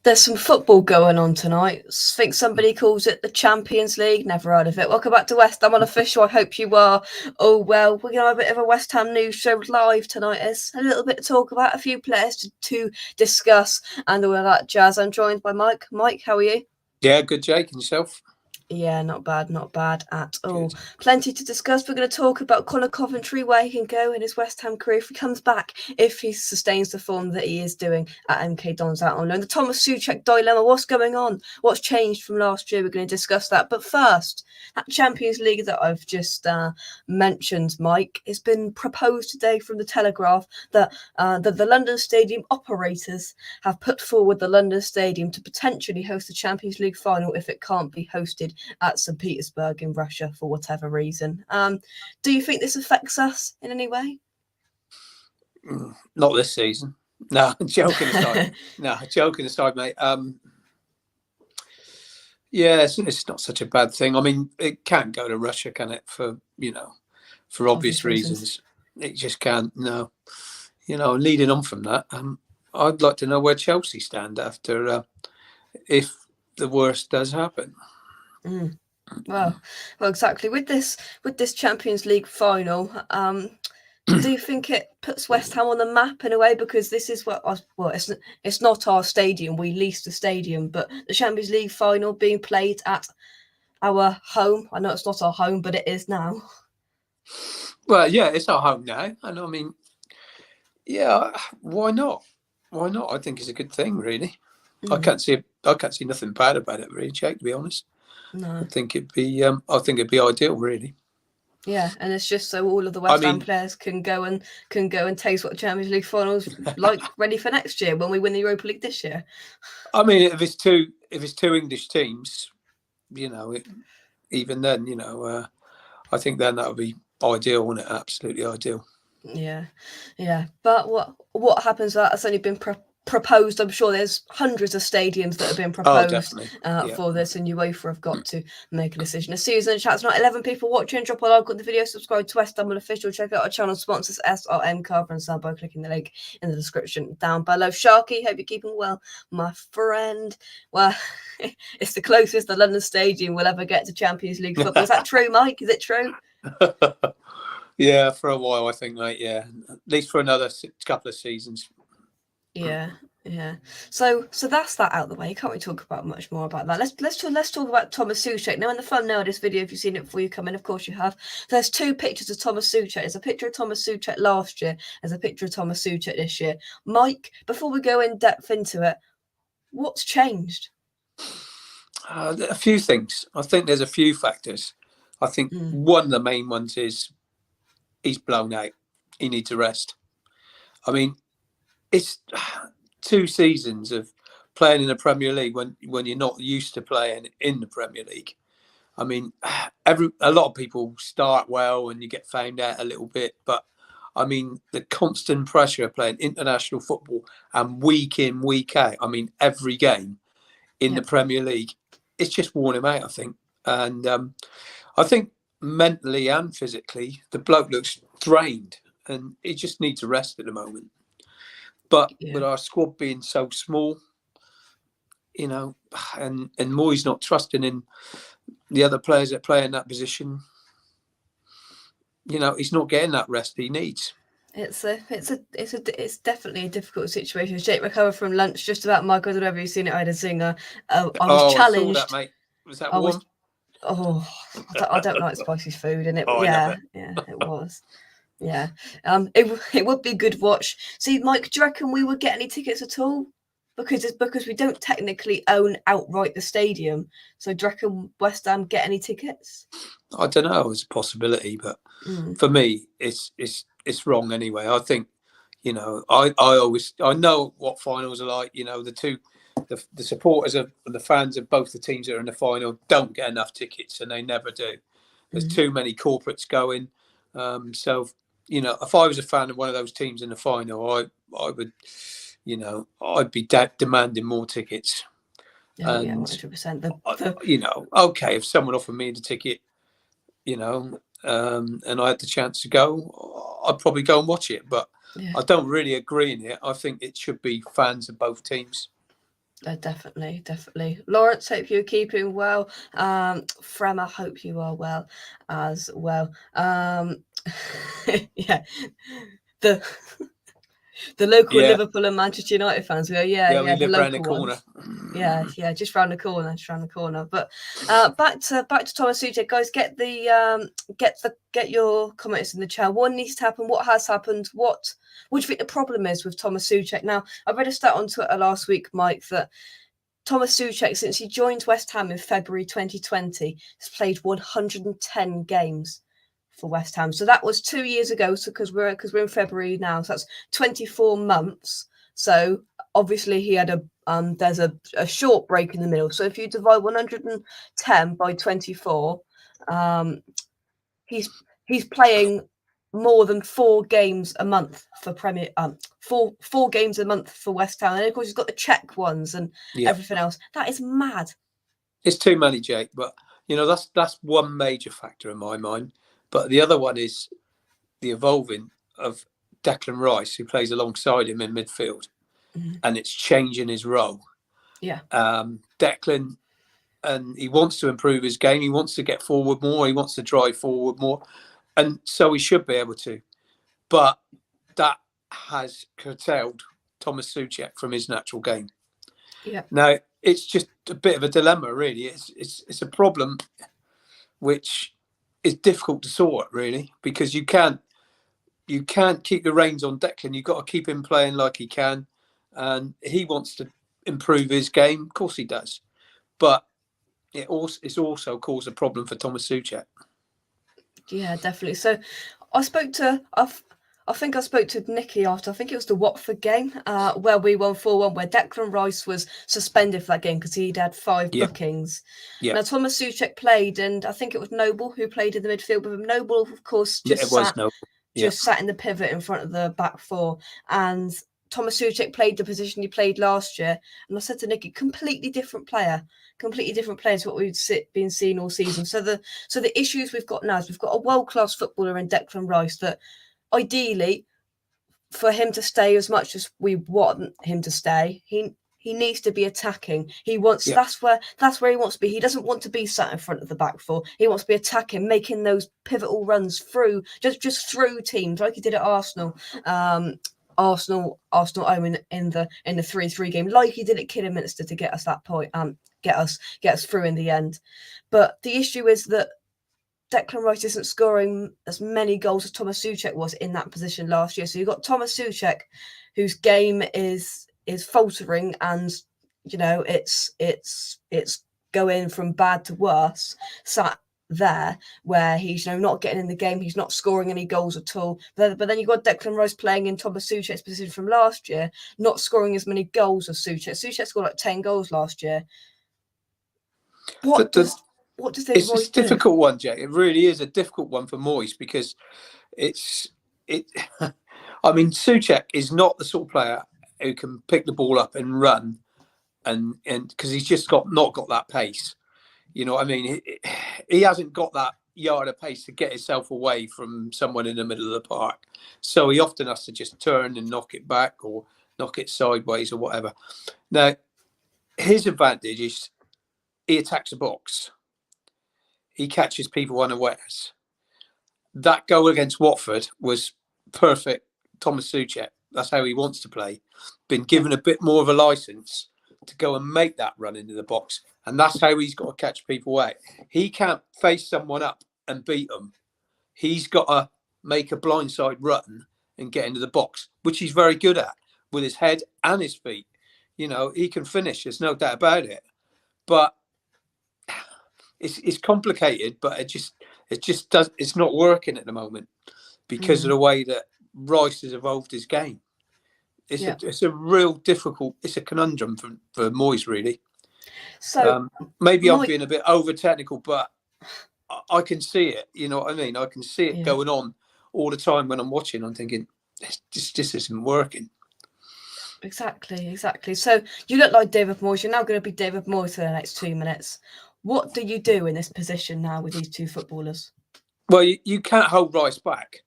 There's some football going on tonight. I think somebody calls it the Champions League. Never heard of it. Welcome back to West Ham Unofficial. I hope you are all well. We're going to have a bit of a West Ham news show live tonight. There's a little bit to talk about, a few players to discuss, and all of that jazz. I'm joined by Mike. Mike, how are you? Yeah, good, Jake. And yourself? Yeah, not bad at all. Good. Plenty to discuss. We're going to talk about Conor Coventry, where he can go in his West Ham career if he comes back, if he sustains the form that he is doing at MK Dons out on loan. The Tomas Soucek dilemma, what's going on? What's changed from last year? We're going to discuss that. But first, that Champions League that I've just mentioned, Mike, has been proposed today from the Telegraph that the London Stadium operators have put forward the London Stadium to potentially host the Champions League final if it can't be hosted at St. Petersburg in Russia for whatever reason. Do you think this affects us in any way? Not this season. No, joking aside. Joking aside, mate. Yeah, it's not such a bad thing. I mean, it can't go to Russia, can it? For obvious reasons. It just can't. No. Leading on from that, I'd like to know where Chelsea stand after if the worst does happen. Well, exactly. With this Champions League final, do you think it puts West Ham on the map in a way? Because this is it's not our stadium. We leased the stadium, but the Champions League final being played at our home. I know it's not our home, but it is now. Well, yeah, it's our home now, and I mean, yeah, why not? Why not? I think it's a good thing, really. I can't see nothing bad about it, really, Jake, to be honest. No. I think it'd be ideal, really. Yeah, and it's just so all of the West Ham players can go and taste what the Champions League finals like, ready for next year when we win the Europa League this year. I mean, if it's two English teams, even then, I think then that would be ideal, wouldn't it? Absolutely ideal. Yeah. But what happens? That's only been proposed. I'm sure there's hundreds of stadiums that have been proposed for this, and UEFA have got to make a decision. As soon as in the chat's not 11 people watching, drop a like on the video, subscribe to West Ham Official, check out our channel sponsors SRM Cover and Sound by clicking the link in the description down below. Sharky, hope you're keeping well, my friend. Well, it's the closest the London Stadium will ever get to Champions League football. Is that true, Mike? Is it true? Yeah, for a while, I think, mate. Yeah, at least for another couple of seasons. Yeah. So that's that out of the way. Can't we talk about much more about that? Let's talk about Tomas Soucek. Now, in the thumbnail of this video, if you've seen it before you come in, of course you have. There's two pictures of Tomas Soucek. There's a picture of Tomas Soucek last year. There's a picture of Tomas Soucek this year. Mike, before we go in depth into it, what's changed? A few things. I think there's a few factors. I think one of the main ones is he's blown out. He needs a rest. I mean, it's 2 seasons of playing in the Premier League when you're not used to playing in the Premier League. I mean, a lot of people start well and you get found out a little bit, but I mean, the constant pressure of playing international football and week in, week out, I mean, every game in the Premier League, it's just worn him out, I think. And I think mentally and physically, the bloke looks drained and he just needs a rest at the moment. But with our squad being so small, and Moyes not trusting in the other players that play in that position, he's not getting that rest he needs. It's definitely a difficult situation. Jake recovered from lunch just about. Mike, I don't know if you've seen it. I had a zinger. I was challenged. I saw that, mate. Was that one? I don't like spicy food, and it it was. Yeah, it would be a good watch. See, Mike, do you reckon we would get any tickets at all? Because we don't technically own outright the stadium. So do you reckon West Ham get any tickets? I don't know. It's a possibility, but for me, it's wrong anyway. I think, I know what finals are like. The supporters of the fans of both the teams that are in the final don't get enough tickets, and they never do. There's too many corporates going. So, if I was a fan of one of those teams in the final, I would, I'd be demanding more tickets. Yeah, 100%. Okay, if someone offered me the ticket, and I had the chance to go, I'd probably go and watch it. But I don't really agree in it. I think it should be fans of both teams. Definitely, definitely. Lawrence, hope you're keeping well. Frema, hope you are well as well. Yeah, the local Yeah, Liverpool and Manchester United fans go, yeah, we the live round the local corner. ones. Yeah, just round the corner, But back to Tomas Soucek, guys. Get your comments in the chat. What needs to happen? What has happened? What do you think the problem is with Tomas Soucek? Now, I read a stat on Twitter last week, Mike, that Tomas Soucek, since he joined West Ham in February 2020, has played 110 games for West Ham. So that was 2 years ago. So because we're in February now, so that's 24 months. So obviously he had there's a short break in the middle. So if you divide 110 by 24, he's playing more than 4 games a month for Premier four games a month for West Ham, and of course he's got the Czech ones and everything else. That is mad. It's too many, Jake, but that's one major factor in my mind. But the other one is the evolving of Declan Rice, who plays alongside him in midfield, and it's changing his role. Yeah. Declan, and he wants to improve his game. He wants to get forward more. He wants to drive forward more, and so he should be able to. But that has curtailed Tomas Soucek from his natural game. Yeah. Now it's just a bit of a dilemma, really. It's a problem which is difficult to sort, really, because you can't keep the reins on Declan. You've got to keep him playing like he can, and he wants to improve his game. Of course he does, but it's also caused a problem for Tomas Soucek. Yeah, definitely. So I spoke to I think I spoke to Nikki after, I think it was the Watford game, where we won 4-1, where Declan Rice was suspended for that game because he'd had 5 bookings. Yeah. Now, Tomas Soucek played, and I think it was Noble who played in the midfield with him. Noble, of course, just sat in the pivot in front of the back four. And Tomas Soucek played the position he played last year. And I said to Nikki, completely different player to what we've been seeing all season. So the issues we've got now is we've got a world-class footballer in Declan Rice that, ideally, for him to stay as much as we want him to stay, he needs to be attacking. He wants that's where he wants to be. He doesn't want to be sat in front of the back four. He wants to be attacking, making those pivotal runs through just through teams like he did at Arsenal. Arsenal in the 3-3 game, like he did at Kidderminster to get us that point, get us through in the end. But the issue is that Declan Rice isn't scoring as many goals as Tomas Soucek was in that position last year. So you've got Tomas Soucek, whose game is faltering, and it's going from bad to worse, sat there where he's not getting in the game, he's not scoring any goals at all. But then you've got Declan Rice playing in Tomas Soucek's position from last year, not scoring as many goals as Soucek. Soucek scored like 10 goals last year. What does it's a difficult one, Jay. It really is a difficult one for Moyes, because I mean, Soucek is not the sort of player who can pick the ball up and run, and because he's just not got that pace. You know what I mean? He hasn't got that yard of pace to get himself away from someone in the middle of the park. So he often has to just turn and knock it back or knock it sideways or whatever. Now, his advantage is he attacks the box. He catches people unawares. That goal against Watford was perfect. Tomas Soucek, that's how he wants to play. Been given a bit more of a license to go and make that run into the box. And that's how he's got to catch people out. He can't face someone up and beat them. He's got to make a blindside run and get into the box, which he's very good at with his head and his feet. He can finish. There's no doubt about it. But it's complicated, but it just does. It's not working at the moment because of the way that Rice has evolved his game. It's a real difficult. It's a conundrum for Moyes, really. So maybe I'm being a bit over technical, but I can see it. You know what I mean? I can see it going on all the time when I'm watching. I'm thinking, this isn't working. Exactly. So you look like David Moyes. You're now going to be David Moyes for the next 2 minutes. What do you do in this position now with these two footballers? Well, you can't hold Rice back.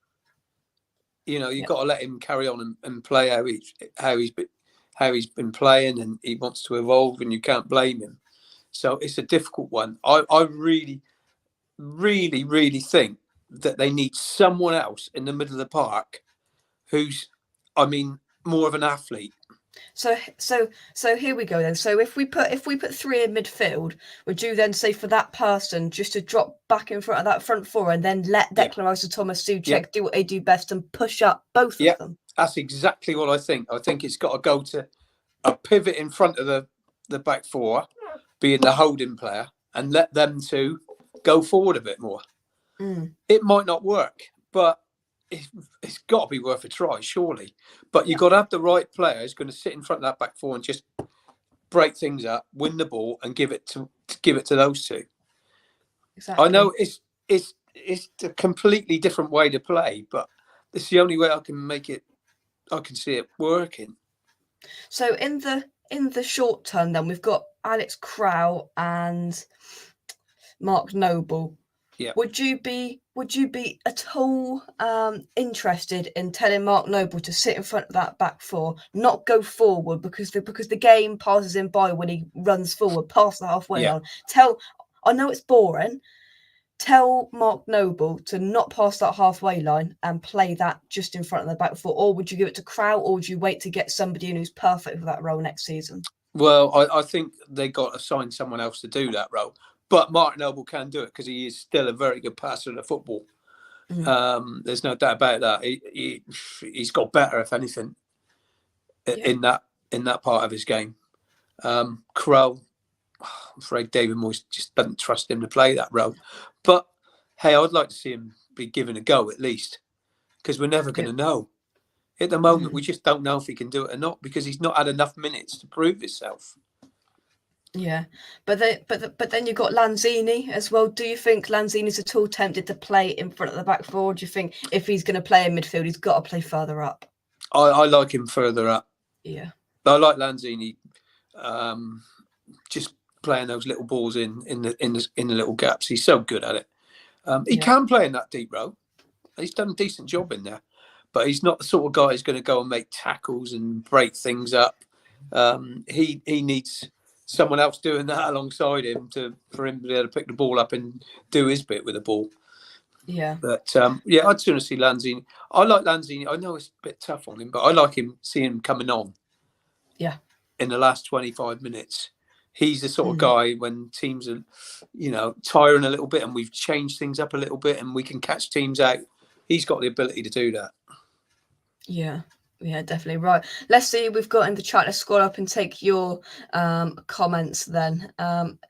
You've got to let him carry on and play how he's. how he's been playing, and he wants to evolve, and you can't blame him. So it's a difficult one. I really, really, really think that they need someone else in the middle of the park who's, I mean, more of an athlete. So here we go then. So if we put three in midfield, would you then say for that person just to drop back in front of that front four and then let Declan Rice and Tomas Soucek do what they do best and push up both of them? That's exactly what I think. I think it's got to go to a pivot in front of the back four, being the holding player, and let them two go forward a bit more. It might not work, but it's got to be worth a try, surely. But you've got to have the right player who's going to sit in front of that back four and just break things up, win the ball, and give it to those two. Exactly. I know it's a completely different way to play, but it's the only way I can make it. I can see it working. So in the short term, then we've got Alex Crow and Mark Noble. Yeah. Would you be at all interested in telling Mark Noble to sit in front of that back four, not go forward because the game passes him by when he runs forward past the halfway line? I know it's boring. Tell Mark Noble to not pass that halfway line and play that just in front of the back four, or would you give it to Crow, or would you wait to get somebody in who's perfect for that role next season? Well, I think they got to sign someone else to do that role. But Mark Noble can do it because he is still a very good passer of the football. There's no doubt about that. He's got better, if anything, in that part of his game. Crow, I'm afraid David Moyes just doesn't trust him to play that role. But hey, I'd like to see him be given a go at least, because we're never going to know. At the moment, we just don't know if he can do it or not because he's not had enough minutes to prove himself. Yeah, but then you've got Lanzini as well. Do you think Lanzini's at all tempted to play in front of the back four? Or do you think if he's going to play in midfield, he's got to play further up? I like him further up. Yeah, I like Lanzini, just playing those little balls in the little gaps. He's so good at it. He can play in that deep role. He's done a decent job in there, but he's not the sort of guy who's going to go and make tackles and break things up. He needs someone else doing that alongside him for him to be able to pick the ball up and do his bit with the ball. Yeah. But I'd sooner see Lanzini. I like Lanzini. I know it's a bit tough on him, but I like seeing him coming on. Yeah. In the last 25 minutes. He's the sort of guy when teams are, tiring a little bit and we've changed things up a little bit and we can catch teams out. He's got the ability to do that. Yeah. Yeah, definitely right. Let's see, we've got in the chat. Let's scroll up and take your comments then.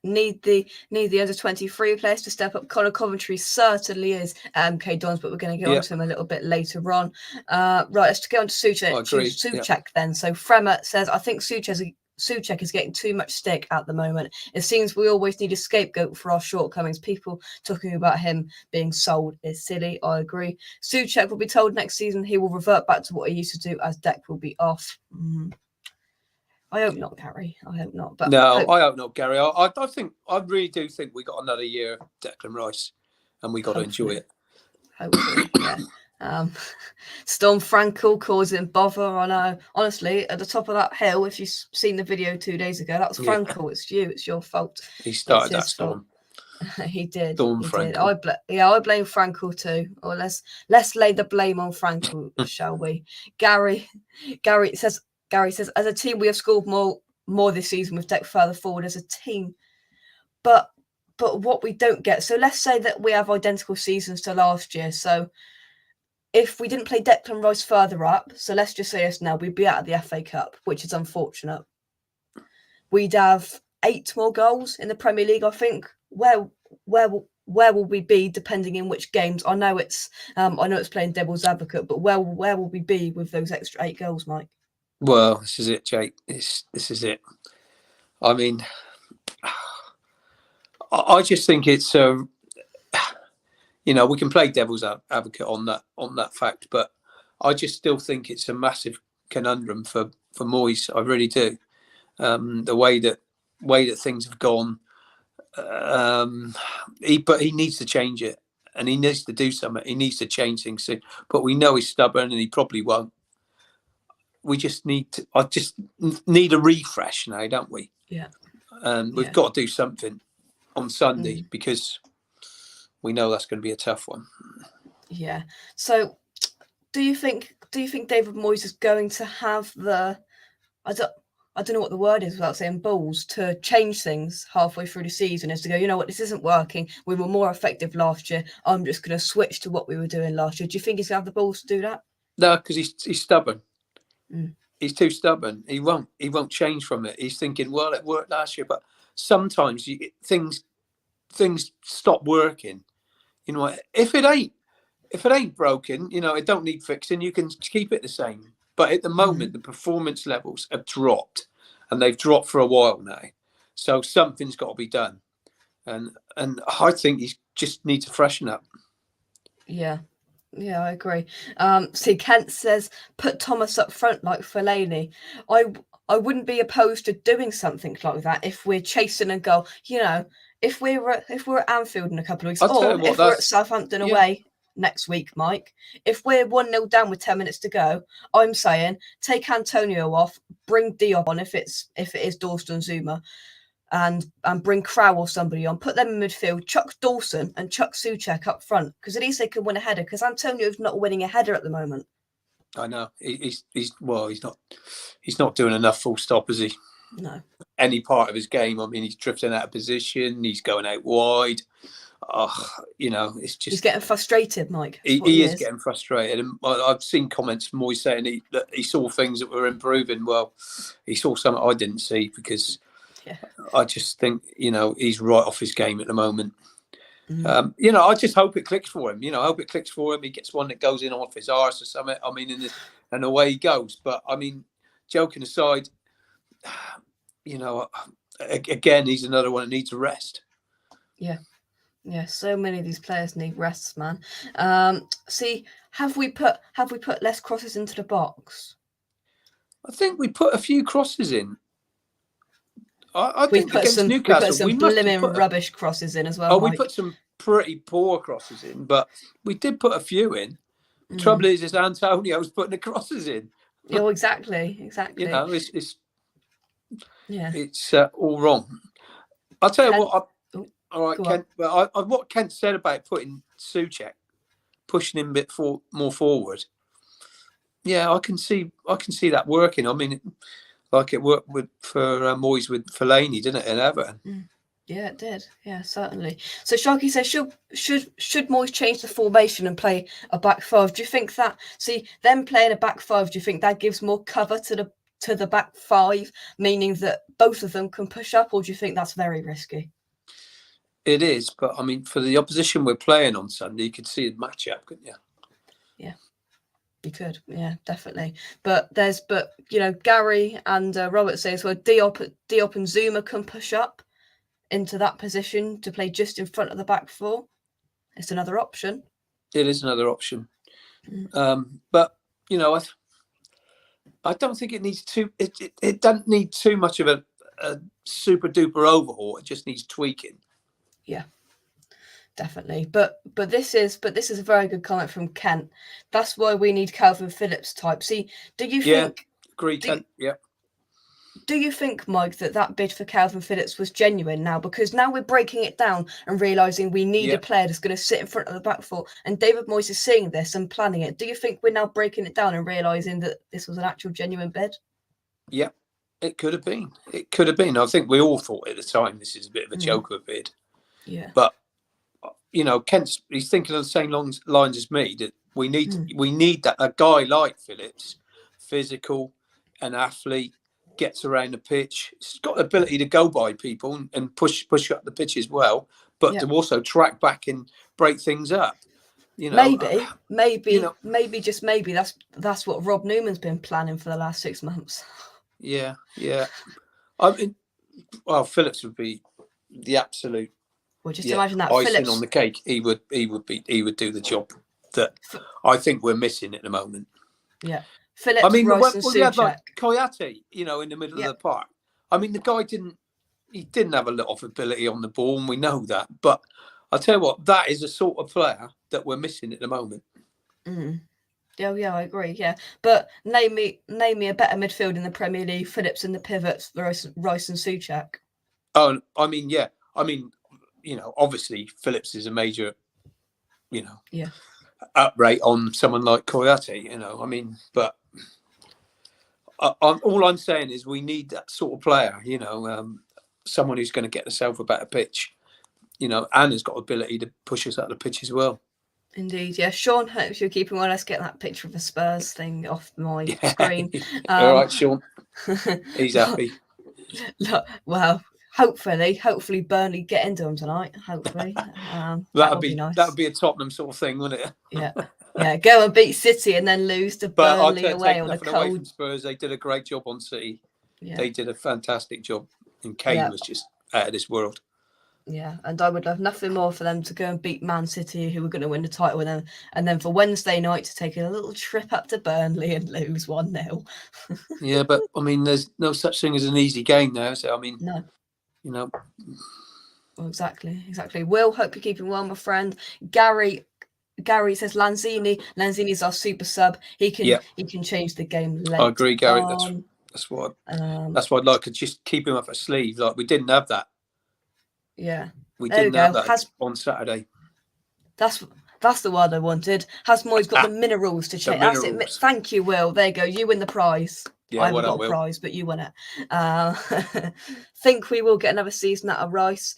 Need the under 23 players to step up. Connor Coventry certainly is MK Dons, but we're going to get onto him a little bit later on. Right, let's get on to Soucek then. So Fremer says, I think Soucek is getting too much stick at the moment. It seems we always need a scapegoat for our shortcomings. People talking about him being sold is silly. I agree. Soucek will be told next season he will revert back to what he used to do as Deck will be off. I hope not, Gary. I hope not. But no, I hope not, Gary. I really do think we got another year of Declan Rice, and we got to enjoy it. Hopefully, yeah. Storm Frankel causing bother. I know. Honestly, at the top of that hill, if you've seen the video 2 days ago, that was Frankel. It's you. It's your fault. He started that storm. He did. Storm Frankel. I blame Frankel too. Or let's lay the blame on Frankel, shall we? Gary says, as a team, we have scored more this season with Deck further forward as a team. But what we don't get. So let's say that we have identical seasons to last year. So if we didn't play Declan Rice further up, so let's just say us now, we'd be out of the FA Cup, which is unfortunate. We'd have 8 more goals in the Premier League, I think. Where will we be depending in which games? I know it's playing devil's advocate, but where will we be with those extra 8 goals, Mike? Well, this is it, Jake. This is it. I mean, I just think it's we can play devil's advocate on that fact, but I just still think it's a massive conundrum for Moyes. I really do. The way that things have gone, but he needs to change it, and he needs to do something. He needs to change things soon. But we know he's stubborn, and he probably won't. we just need to. I just need a refresh now, don't we? Yeah. And we've got to do something on Sunday because we know that's going to be a tough one. Yeah. So, do you think David Moyes is going to have the I don't know what the word is without saying balls to change things halfway through the season, is to go, you know what, this isn't working. We were more effective last year. I'm just going to switch to what we were doing last year. Do you think he's going to have the balls to do that? No, because he's stubborn. He's too stubborn. He won't change from it. He's thinking, well, it worked last year, but sometimes things stop working. You know, if it ain't broken, you know, it don't need fixing. You can keep it the same. But at the moment, the performance levels have dropped, and they've dropped for a while now. So something's got to be done, and I think he just needs to freshen up. Yeah. Yeah, I agree. See, Kent says, put Thomas up front like Fellaini. I wouldn't be opposed to doing something like that if we're chasing a goal. You know, if we're at Anfield in a couple of weeks, or if we're at Southampton away next week, Mike. If we're 1-0 down with 10 minutes to go, I'm saying take Antonio off, bring Diop on if it is Dawson Zuma. And bring Crow or somebody on, put them in midfield, chuck Dawson and chuck Soucek up front, because at least they can win a header, because Antonio's not winning a header at the moment. I know. He's not doing enough full stop, is he? No. Any part of his game. I mean, he's drifting out of position, he's going out wide. You know, it's just... He's getting frustrated, Mike. He is getting frustrated. And I've seen comments from Moyes saying that he saw things that were improving. Well, he saw something I didn't see, because... Yeah. I just think, you know, he's right off his game at the moment. You know, I just hope it clicks for him. You know, I hope it clicks for him. He gets one that goes in off his arse or something. I mean, and away he goes. But, I mean, joking aside, you know, again, he's another one that needs a rest. Yeah. Yeah, so many of these players need rests, man. See, have we put less crosses into the box? I think we put a few crosses in. I think against Newcastle, we put some blimmin' rubbish crosses in as well. We put some pretty poor crosses in, but we did put a few in. The trouble is Antonio's putting the crosses in. Oh, exactly. You know, it's all wrong. I'll tell you what. All right, Kent. But what Kent said about putting Soucek, pushing him a bit more forward. Yeah, I can see that working. I mean. Like it worked for Moyes with Fellaini, didn't it, in Everton? Yeah, it did. Yeah, certainly. So Sharky says, should Moyes change the formation and play a back five? Do you think that? See, them playing a back five. Do you think that gives more cover to the back five, meaning that both of them can push up, or do you think that's very risky? It is, but I mean, for the opposition we're playing on Sunday, you could see a match-up, couldn't you? Yeah. You could, yeah, definitely. But you know, Gary and Robert say as well, Diop and Zuma can push up into that position to play just in front of the back four. It's another option. It is another option. But you know, I don't think it needs too. It doesn't need too much of a super duper overhaul. It just needs tweaking. Yeah. Definitely, but this is a very good comment from Kent. That's why we need Calvin Phillips type. See, do you think? Agree, Kent. Yeah. Do you think, Mike, that bid for Calvin Phillips was genuine now? Because now we're breaking it down and realising we need a player that's going to sit in front of the back four. And David Moyes is seeing this and planning it. Do you think we're now breaking it down and realising that this was an actual genuine bid? Yeah, it could have been. It could have been. I think we all thought at the time this is a bit of a joker bid. Yeah. But you know, he's thinking on the same lines as me, that we need that a guy like Phillips, physical, an athlete, gets around the pitch. He's got the ability to go by people and push up the pitch as well, but to also track back and break things up. You know, maybe just maybe that's what Rob Newman's been planning for the last 6 months. Yeah. I mean, well, Phillips would be the absolute. Well, just imagine that icing Phillips on the cake. He would do the job that I think we're missing at the moment. Yeah, Phillips. I mean, Rice and we had like Soucek. Coyote, you know, in the middle of the park. I mean, the guy didn't have a lot of ability on the ball, and we know that. But I'll tell you what, that is the sort of player that we're missing at the moment. Yeah, I agree. Yeah, but name me a better midfield in the Premier League. Phillips and the pivots, Rice and Soucek. Oh, I mean, yeah, I mean, obviously Phillips is a major, Yeah, uprate on someone like Coyote. I mean, but all I'm saying is we need that sort of player. Someone who's going to get herself a better pitch. And has got ability to push us out of the pitch as well. indeed. Yeah, Sean, hope you're keeping well. Let's get that picture of the Spurs thing off my screen. All right, Sean. He's happy. Look, well, hopefully Burnley get into them tonight. Hopefully, that would be nice. That would be a Tottenham sort of thing, wouldn't it? Yeah. Go and beat City and then lose to Burnley away on the cold. Away from Spurs, they did a great job on City. Yeah. They did a fantastic job, and Kane was just out of this world. Yeah, and I would love nothing more for them to go and beat Man City, who were going to win the title with them, and then for Wednesday night to take a little trip up to Burnley and lose 1-0. Yeah, but I mean, there's no such thing as an easy game now. So I mean, no, Well, exactly. Will, hope you're keeping well, my friend. Gary says Lanzini's our super sub. He can change the game late. I agree, Gary. That's what I'd like to just keep him up a sleeve. Like we didn't have that. Yeah, we didn't have that on Saturday. That's the word I wanted. Has Moyes got the minerals to change? That's it. Thank you, Will. There you go. You win the prize. Yeah, I haven't got a prize, but you win it. Think we will get another season out of Rice.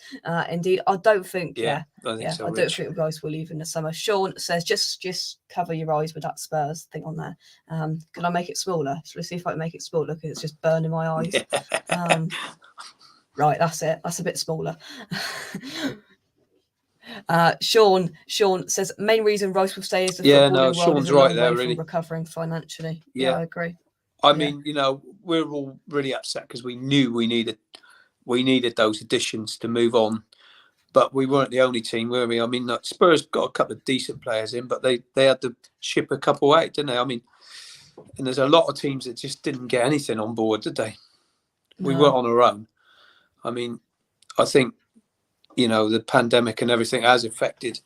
Indeed, I don't think. I think so. I don't think Rice will leave in the summer. Sean says just cover your eyes with that Spurs thing on there. Can I make it smaller? Let's see if I can make it smaller because it's just burning my eyes. Yeah. Right, that's it. That's a bit smaller. Sean says main reason Rice will stay is the footballing world is a long way from recovering financially. Yeah, I agree. I mean, we're all really upset because we knew we needed those additions to move on, but we weren't the only team, were we? I mean, Spurs got a couple of decent players in, but they had to ship a couple out, didn't they? I mean, and there's a lot of teams that just didn't get anything on board, did they? No. We weren't on our own. I mean, I think the pandemic and everything has affected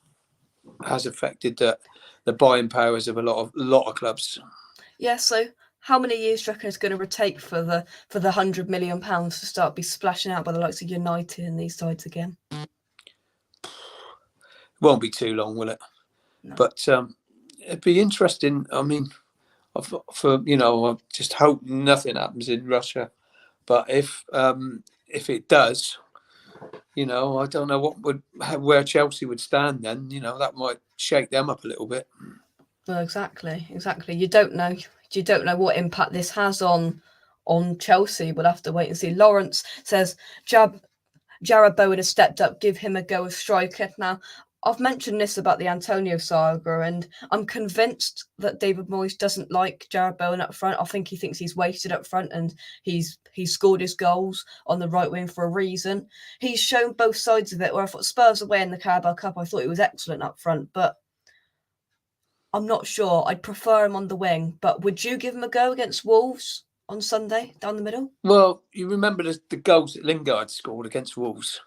the buying powers of a lot of clubs. Yeah. So, how many years do you reckon it's going to take for the £100 million to start be splashing out by the likes of United and these sides again? Won't be too long, will it? No. But it'd be interesting. I mean, I just hope nothing happens in Russia. But if it does, I don't know where Chelsea would stand then. That might shake them up a little bit. Well, exactly. You don't know. You don't know what impact this has on Chelsea. We'll have to wait and see. Lawrence says Jarrod Bowen has stepped up. Give him a go as striker. Now, I've mentioned this about the Antonio saga, and I'm convinced that David Moyes doesn't like Jarrod Bowen up front. I think he thinks he's wasted up front, and he's scored his goals on the right wing for a reason. He's shown both sides of it. Where I thought Spurs away in the Carabao Cup, I thought he was excellent up front, but I'm not sure. I'd prefer him on the wing. But would you give him a go against Wolves on Sunday down the middle? Well, you remember the goals that Lingard scored against Wolves.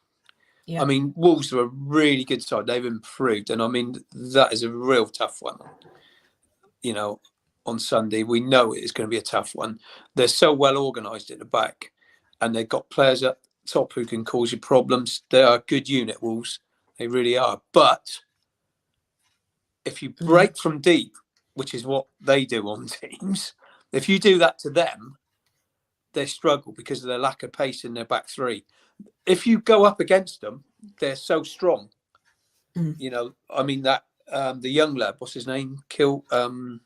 Yeah. I mean, Wolves are a really good side. They've improved. And I mean, that is a real tough one. On Sunday, we know it is going to be a tough one. They're so well organised at the back. And they've got players at top who can cause you problems. They are a good unit, Wolves. They really are. But if you break from deep, which is what they do on teams, if you do that to them, they struggle because of their lack of pace in their back three. If you go up against them, they're so strong. I mean that the young lad, what's his name? Kilman.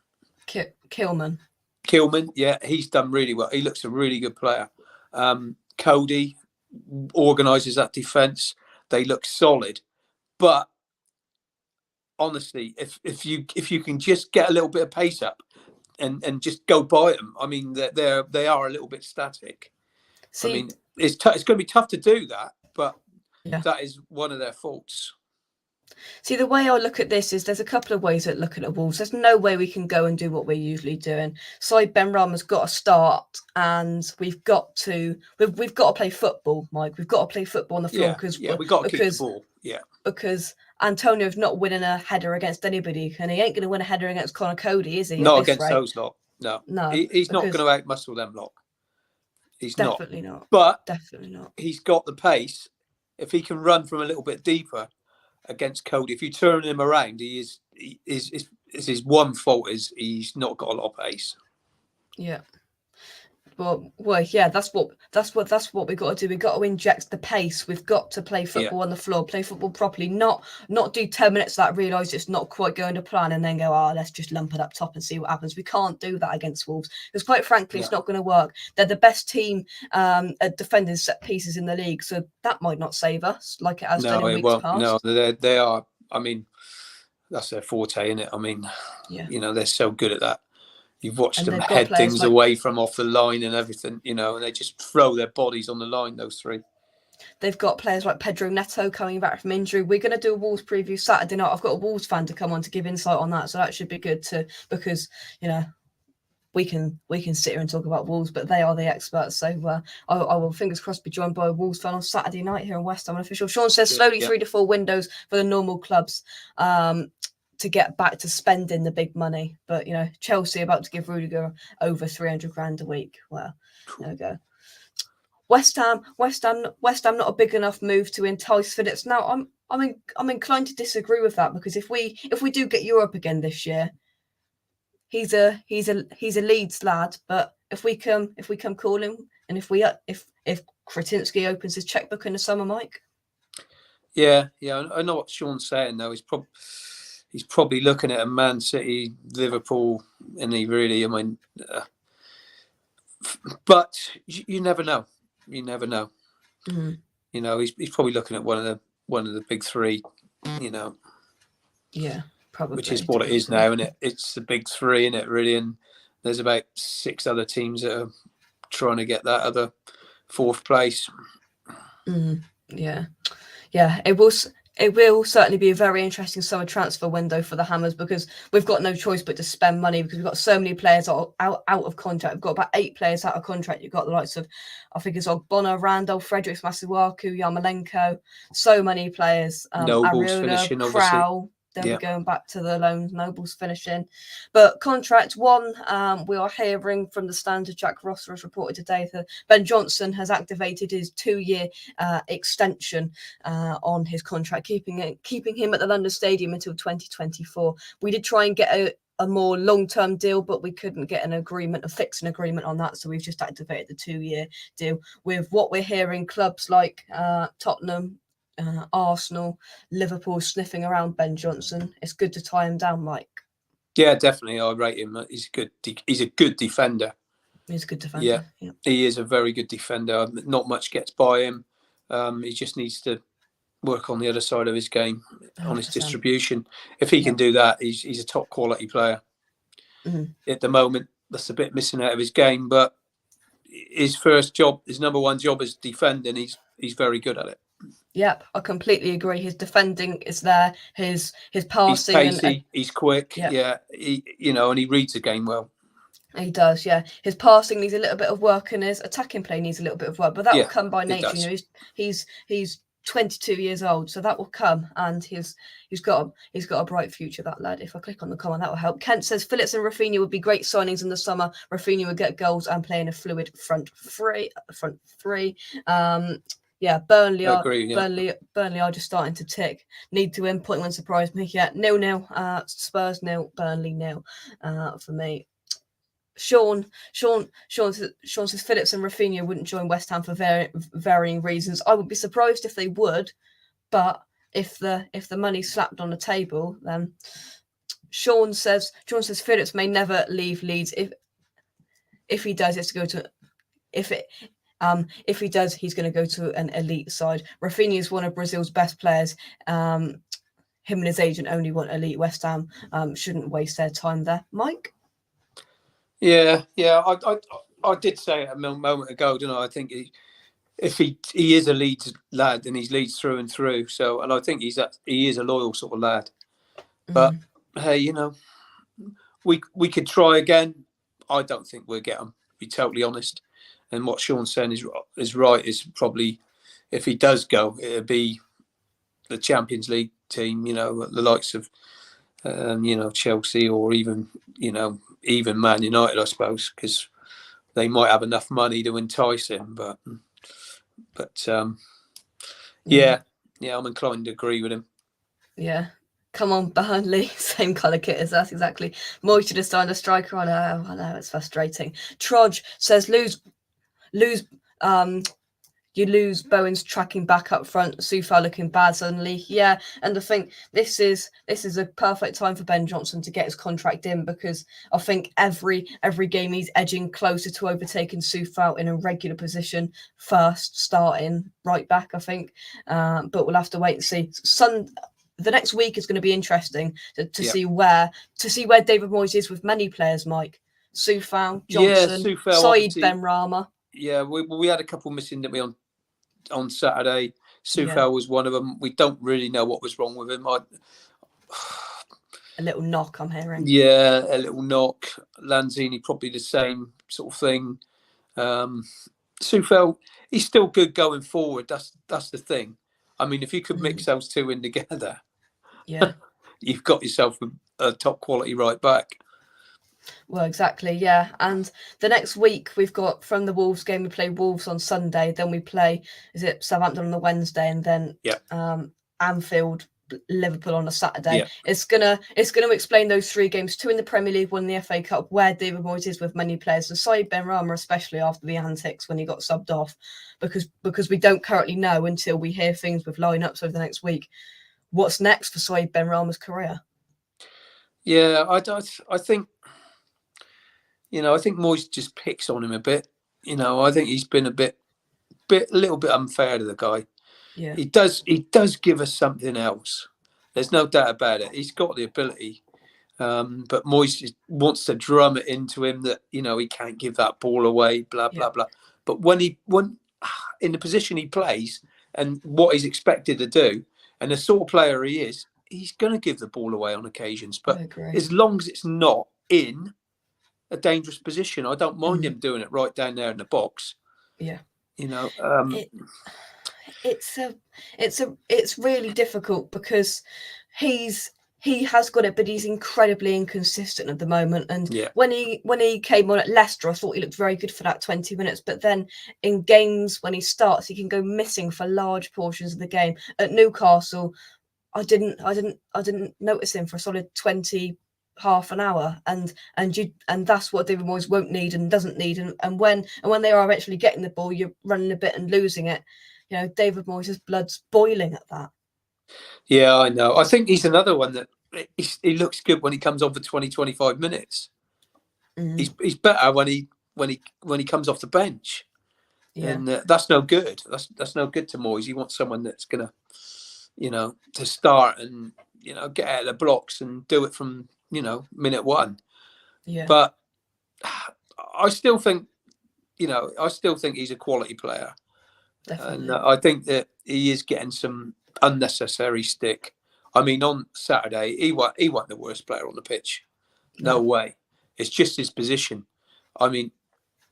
Kilman, yeah, he's done really well. He looks a really good player. Cody organises that defence. They look solid, but honestly, if you can just get a little bit of pace up and just go by them, I mean they are a little bit static. I mean, it's going to be tough to do that, but that is one of their faults. See, the way I look at this is there's a couple of ways at looking at Wolves. There's no way we can go and do what we're usually doing. Said Benrahma's got to start, and we've got to play football, Mike. We've got to play football on the floor we've got to keep the ball. Yeah. Because Antonio's not winning a header against anybody, and he ain't going to win a header against Conor Cody, is he? Not against those lot. No. He's not going to outmuscle them lot. He's definitely not. But definitely not. He's got the pace. If he can run from a little bit deeper against Cody, if you turn him around, his one fault is he's not got a lot of pace. Yeah. Well, yeah, that's what we got to do. We got to inject the pace. We've got to play football on the floor, play football properly, not do 10 minutes of that, realise it's not quite going to plan, and then go, let's just lump it up top and see what happens. We can't do that against Wolves because, quite frankly, it's not going to work. They're the best team at defending set pieces in the league, so that might not save us like it has done in weeks past. No, they are. I mean, that's their forte, isn't it? I mean, they're so good at that. You've watched them head things away from off the line and everything, and they just throw their bodies on the line, those three. They've got players like Pedro Neto coming back from injury. We're going to do a Wolves preview Saturday night. I've got a Wolves fan to come on to give insight on that, so that should be good too, because, we can sit here and talk about Wolves, but they are the experts. So I will, fingers crossed, be joined by a Wolves fan on Saturday night here in West Ham Official. Sean says slowly 3 to 4 windows for the normal clubs. To get back to spending the big money, but Chelsea about to give Rudiger over 300 grand a week. Well, there we go. West Ham, not a big enough move to entice Phillips. Now, I'm inclined to disagree with that, because if we do get Europe again this year, he's a Leeds lad. But if we come calling, and if Kretinsky opens his checkbook in the summer, Mike. Yeah, I know what Sean's saying though. He's probably looking at a Man City, Liverpool, and but you never know. You never know. Mm-hmm. He's probably looking at one of the big three. Yeah, probably. Which is what it is now, isn't it? It's the big three, isn't it? Really, and there's about 6 other teams that are trying to get that other 4th place. Yeah. It will certainly be a very interesting summer transfer window for the Hammers, because we've got no choice but to spend money, because we've got so many players out of contract. We've got about 8 players out of contract. You've got the likes of, I think it's Ogbonna, Randolph, Fredericks, Masuaku, Yarmolenko, so many players. Nobles Ariola, finishing, Crowell. They'll be going back to the loans. Nobles finishing. But contract one, we are hearing from the Standard, Jack Rosser has reported today that Ben Johnson has activated his 2-year extension on his contract, keeping him at the London Stadium until 2024. We did try and get a more long-term deal, but we couldn't get a fixed agreement on that. So we've just activated the 2-year deal. With what we're hearing, clubs like Tottenham, Arsenal, Liverpool sniffing around Ben Johnson. It's good to tie him down, Mike. Yeah, definitely. I rate him. He's a good defender. He's a good defender. Yeah, he is a very good defender. Not much gets by him. He just needs to work on the other side of his game, 100%. On his distribution. If he can do that, he's a top quality player. Mm-hmm. At the moment, that's a bit missing out of his game, but his number one job is defending. He's very good at it. Yep, I completely agree. His defending is there. His passing, he's pacey, he's quick. Yeah, and he reads the game well. He does. Yeah, his passing needs a little bit of work, and his attacking play needs a little bit of work. But that will come by nature. He's 22 years old, so that will come, and he's got a bright future, that lad. If I click on the comment, that will help. Kent says Phillips and Rafinha would be great signings in the summer. Rafinha would get goals and play in a fluid front three. Yeah, Burnley are just starting to tick. Need to win. Point one surprised me. Yeah, 0-0. Spurs 0, Burnley 0. For me. Sean says Phillips and Rafinha wouldn't join West Ham for varying reasons. I would be surprised if they would, but if the money slapped on the table, then Sean says Phillips may never leave Leeds. If he does, it's to go to if he does, he's going to go to an elite side. Rafinha is one of Brazil's best players. Him and his agent only want elite. West Ham shouldn't waste their time there. Mike? Yeah. I did say it a moment ago, didn't I? I think if he is a Leeds lad, and he's Leeds through and through. So, and I think he is a loyal sort of lad. But hey, we could try again. I don't think we'll get him. To be totally honest. And what Sean's saying is right. Is probably, if he does go, it'll be the Champions League team, the likes of Chelsea, or even even Man United, I suppose, because they might have enough money to entice him. But yeah, I'm inclined to agree with him. Yeah. Come on, Burnley. Same colour kit as us, exactly. Moy should have signed a striker. I know, it's frustrating. Trodge says you lose Bowen's tracking back up front, Soufal looking bad suddenly. Yeah, and I think this is a perfect time for Ben Johnson to get his contract in, because I think every game he's edging closer to overtaking Soufal in a regular position, first starting right back, I think. But we'll have to wait and see. The next week is going to be interesting to see where David Moyes is with many players, Mike. Soufal, Johnson, Saeed Benrahma. Yeah, we had a couple missing, didn't we, on Saturday? Soufal was one of them. We don't really know what was wrong with him. A little knock, I'm hearing. Yeah, a little knock. Lanzini, probably the same sort of thing. Soufal, he's still good going forward. That's the thing. I mean, if you could mix those two in together, you've got yourself a top quality right back. Well, exactly, yeah. And the next week we've got, from the Wolves game, we play Wolves on Sunday. Then we play, Southampton on the Wednesday, and then Anfield, Liverpool on a Saturday. Yeah. It's gonna explain those 3 games: 2 in the Premier League, 1 in the FA Cup, where David Moyes is with many players, and Saeed Benrahma especially after the antics when he got subbed off, because we don't currently know, until we hear things with lineups over the next week, what's next for Saeed Benrahma's career. Yeah, I think. I think Moyes just picks on him a bit. I think he's been a little bit unfair to the guy. Yeah. He does give us something else. There's no doubt about it. He's got the ability. But Moyes just wants to drum it into him that, he can't give that ball away, blah, blah, blah. But when in the position he plays and what he's expected to do, and the sort of player he is, he's going to give the ball away on occasions. But as long as it's not in a dangerous position, I don't mind him doing it right down there in the box. Yeah. It's really difficult, because he has got it, but he's incredibly inconsistent at the moment. And when he came on at Leicester, I thought he looked very good for that 20 minutes. But then in games when he starts, he can go missing for large portions of the game. At Newcastle, I didn't notice him for a solid 20. Half an hour, and that's what David Moyes won't need and doesn't need, and when they are eventually getting the ball, you're running a bit and losing it. David Moyes' blood's boiling at that. Yeah, I know. I think he's another one that he looks good when he comes on for 20-25 minutes. He's better when he comes off the bench, and that's no good. That's no good to Moyes. He wants someone that's gonna, to start and get out of the blocks and do it from minute 1. Yeah. But I still think he's a quality player. Definitely. And I think that he is getting some unnecessary stick. I mean, on Saturday, he wasn't the worst player on the pitch. No way. It's just his position. I mean,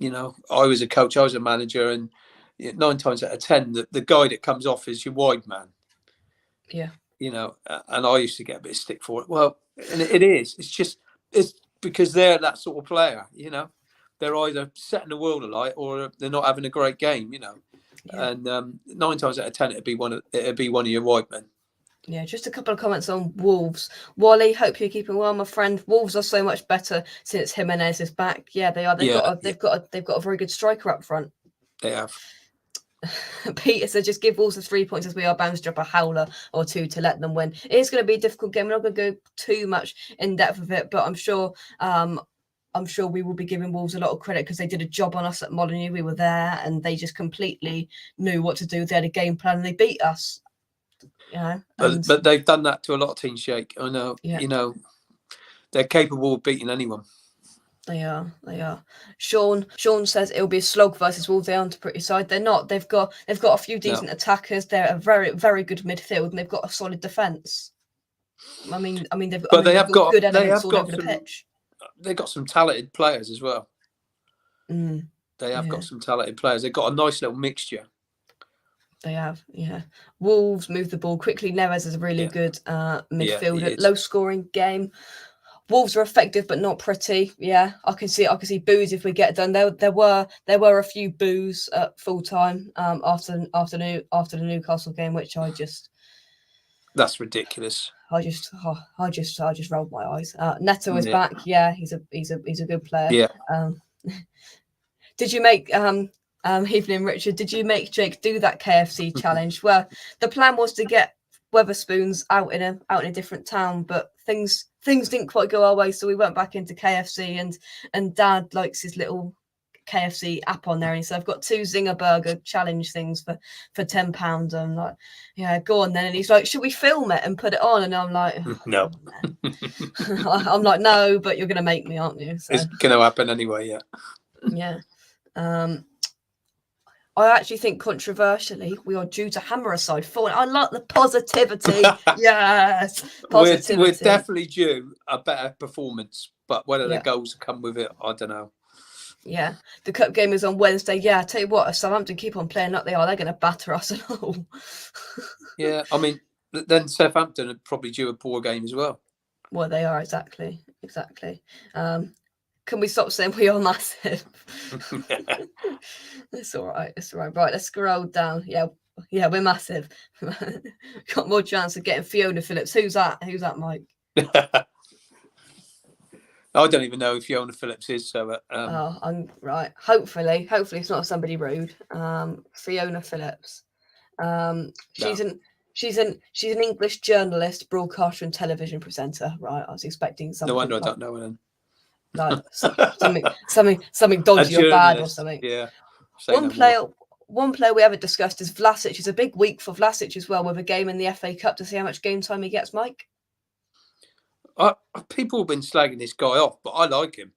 I was a coach, I was a manager, and 9 times out of 10, the guy that comes off is your wide man. Yeah. And I used to get a bit of stick for it. Well, and it is. It's because they're that sort of player. They're either setting the world alight or they're not having a great game. Yeah. And 9 times out of 10, it'd be one of your wide men. Yeah, just a couple of comments on Wolves. Wally, hope you're keeping well, my friend. Wolves are so much better since Jimenez is back. Yeah, they are. They've got a very good striker up front. They have. Peter said, just give Wolves the 3 points, as we are bound to drop a howler or 2 to let them win. It is going to be a difficult game. We're not going to go too much in depth of it, but I'm sure we will be giving Wolves a lot of credit, because they did a job on us at Molineux. We were there, and they just completely knew what to do. They had a game plan, and they beat us. But they've done that to a lot of teams, Jake. I know. Yeah. They're capable of beating anyone. They are. Sean says it'll be a slog versus Wolves. They aren't a pretty side. They're not. They've got a few decent attackers. They're a very, very good midfield, and they've got a solid defence. I mean, they've got good elements all over the pitch. They've got some talented players as well. They have got some talented players. They've got a nice little mixture. They have, yeah. Wolves move the ball quickly. Neves is a really good midfielder. Low scoring game. Wolves are effective but not pretty. Yeah, I can see boos if we get done. There were a few boos at full time after the Newcastle game, which that's ridiculous. I just rolled my eyes. Neto is back. Yeah, he's a good player. Yeah. Did you make Evelyn Richard? Did you make Jake do that KFC challenge? Well, the plan was to get Weatherspoons out in a different town, but things didn't quite go our way, so we went back into KFC, and Dad likes his little KFC app on there, and he said, I've got 2 Zinger Burger challenge things for £10. I'm like, yeah, go on then. And he's like, should we film it and put it on? And I'm like, no. I'm like, no, but you're gonna make me, aren't you? So it's gonna happen anyway. Yeah. I actually think, controversially, we are due to Hammerside falling. I like the positivity. Yes, positivity. We're definitely due a better performance, but whether the goals come with it, I don't know. Yeah, the cup game is on Wednesday. Yeah, I tell you what, if Southampton keep on playing like they are, they're going to batter us at all. Yeah, I mean, then Southampton are probably due a poor game as well. Well, they are, exactly. Can we stop saying we are massive? It's all right. Right, let's scroll down. Yeah, we're massive. Got more chance of getting Fiona Phillips. Who's that, Mike? I don't even know if Fiona Phillips is. So, I'm right. Hopefully, it's not somebody rude. Fiona Phillips. She's an English journalist, broadcaster, and television presenter. Right, I was expecting something. No wonder I don't know her then. Like something dodgy or bad or something. Yeah. One player we haven't discussed is Vlasic. It's a big week for Vlasic as well, with a game in the FA Cup, to see how much game time he gets, Mike. People have been slagging this guy off, but I like him.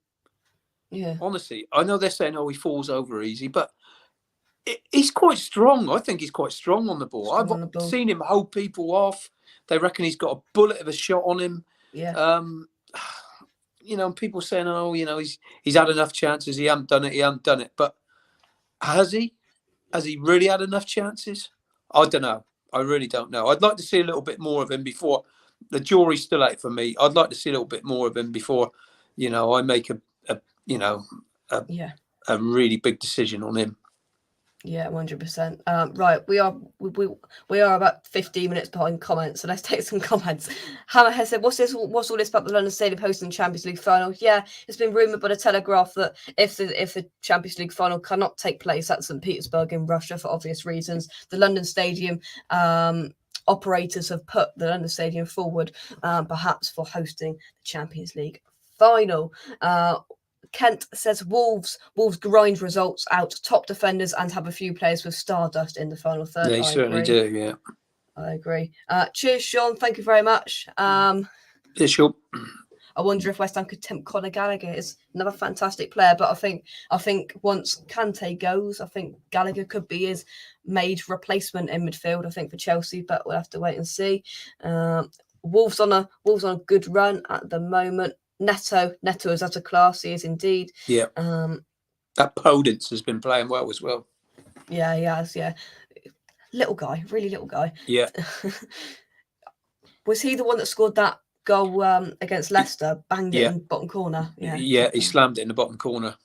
Yeah. Honestly, I know they're saying, he falls over easy, but he's quite strong. I think he's quite strong on the ball. I've seen him hold people off. They reckon he's got a bullet of a shot on him. Yeah. People saying, he's had enough chances. He hasn't done it. But has he? Has he really had enough chances? I don't know. I really don't know. I'd like to see a little bit more of him before. The jury's still out for me. I'd like to see a little bit more of him before, I make a really big decision on him. Yeah, 100%. Right, we are about 15 minutes behind comments, so let's take some comments. Hammer has said, what's all this about the London Stadium hosting the Champions League final? Yeah, it's been rumoured by the Telegraph that if the Champions League final cannot take place at St. Petersburg in Russia for obvious reasons, the London Stadium operators have put the London Stadium forward, perhaps for hosting the Champions League final. Kent says Wolves grind results out, top defenders, and have a few players with stardust in the final third. They certainly do, yeah. I agree. Cheers, Sean. Thank you very much. Yeah, sure. I wonder if West Ham could tempt Conor Gallagher. He's another fantastic player, but I think once Kante goes, I think Gallagher could be his made replacement in midfield, I think, for Chelsea, but we'll have to wait and see. Wolves on a good run at the moment. Neto is at a class. He is indeed. Yeah. That Podence has been playing well as well. Yeah, he has. Yeah, little guy, really little guy. Yeah. Was he the one that scored that goal against Leicester? Banged it in bottom corner. Yeah, he slammed it in the bottom corner.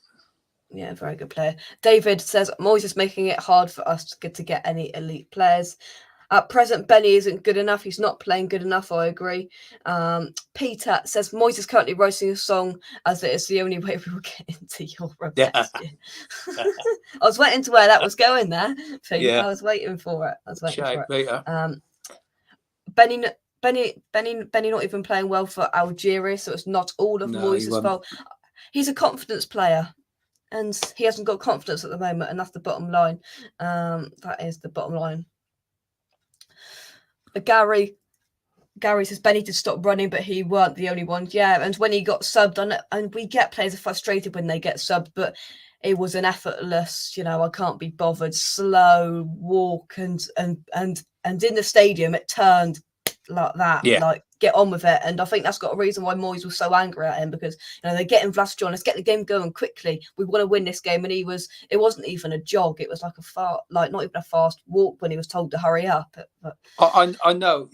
Yeah, very good player. David says Moyes is making it hard for us to get any elite players. At present, Benny isn't good enough. He's not playing good enough. I agree. Peter says Moyes is currently writing a song as it is the only way we will get into Europe. Yeah. I was waiting to where that was going there. I was waiting for it. Benny not even playing well for Algeria, so it's not all of Moyes' fault. He's a confidence player, and he hasn't got confidence at the moment, and that's the bottom line. That is the bottom line. Gary says Ben needed to stop running, but he weren't the only one. Yeah, and when he got subbed on it, and we get players are frustrated when they get subbed, but it was an effortless, I can't be bothered, slow walk, and in the stadium it turned like that. Yeah. Like get on with it. And I think that's got a reason why Moyes was so angry at him, because they're getting Vlasic on, let's get the game going quickly. We want to win this game. And it wasn't even a jog. It was like not even a fast walk when he was told to hurry up. But I know,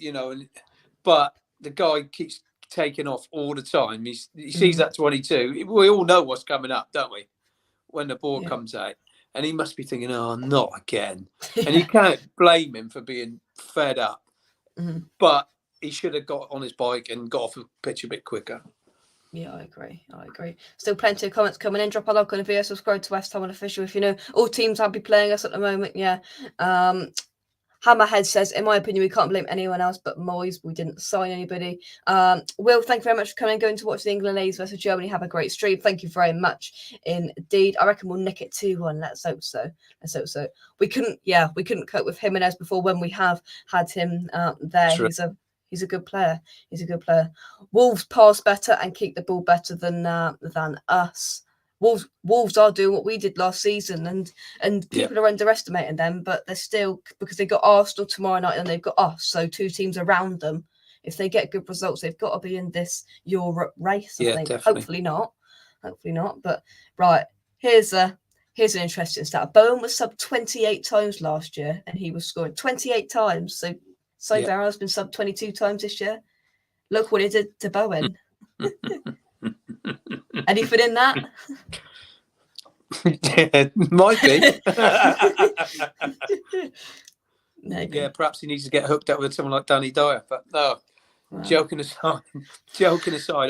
but the guy keeps taking off all the time. He sees that 22. We all know what's coming up, don't we? When the ball comes out. And he must be thinking, oh, not again. And you can't blame him for being fed up. But he should have got on his bike and got off the pitch a bit quicker. Yeah, I agree. Still plenty of comments coming in. Drop a like on the video, subscribe to West Ham Unofficial if you know all teams I'll be playing us at the moment. Yeah. Hammerhead says, in my opinion, we can't blame anyone else but Moyes. We didn't sign anybody. Will, thank you very much for coming and going to watch the England ladies versus Germany. Have a great stream. Thank you very much indeed. I reckon we'll nick it 2-1. Let's hope so. We couldn't cope with Jimenez before when we have had him there. True. He's a good player. Wolves pass better and keep the ball better than us. Wolves are doing what we did last season, and people are underestimating them, but they're still, because they got Arsenal tomorrow night and they've got us, so two teams around them. If they get good results, they've got to be in this Europe race. I think. Definitely. Hopefully not. But right, here's an interesting stat. Bowen was subbed 28 times last year, and he was scoring 28 times. So Barrow has been subbed 22 times this year. Look what he did to Bowen. Anything in that? Might be. Yeah, perhaps he needs to get hooked up with someone like Danny Dyer. But no, wow. Joking aside.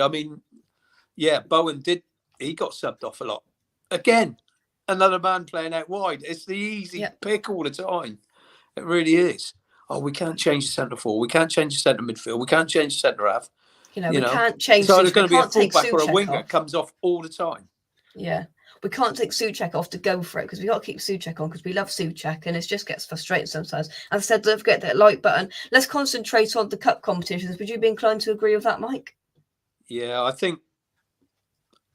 I mean, Bowen he got subbed off a lot. Again, another man playing out wide. It's the easy pick all the time. It really is. Oh, we can't change the centre forward. We can't change the centre midfield. We can't change the centre half. We can't change. So there's going to be a fullback or a winger that comes off all the time. Yeah, we can't take Soucek off to go for it, because we got to keep Soucek on, because we love Soucek, and it just gets frustrating sometimes. As I said, don't forget that like button. Let's concentrate on the cup competitions. Would you be inclined to agree with that, Mike? Yeah, I think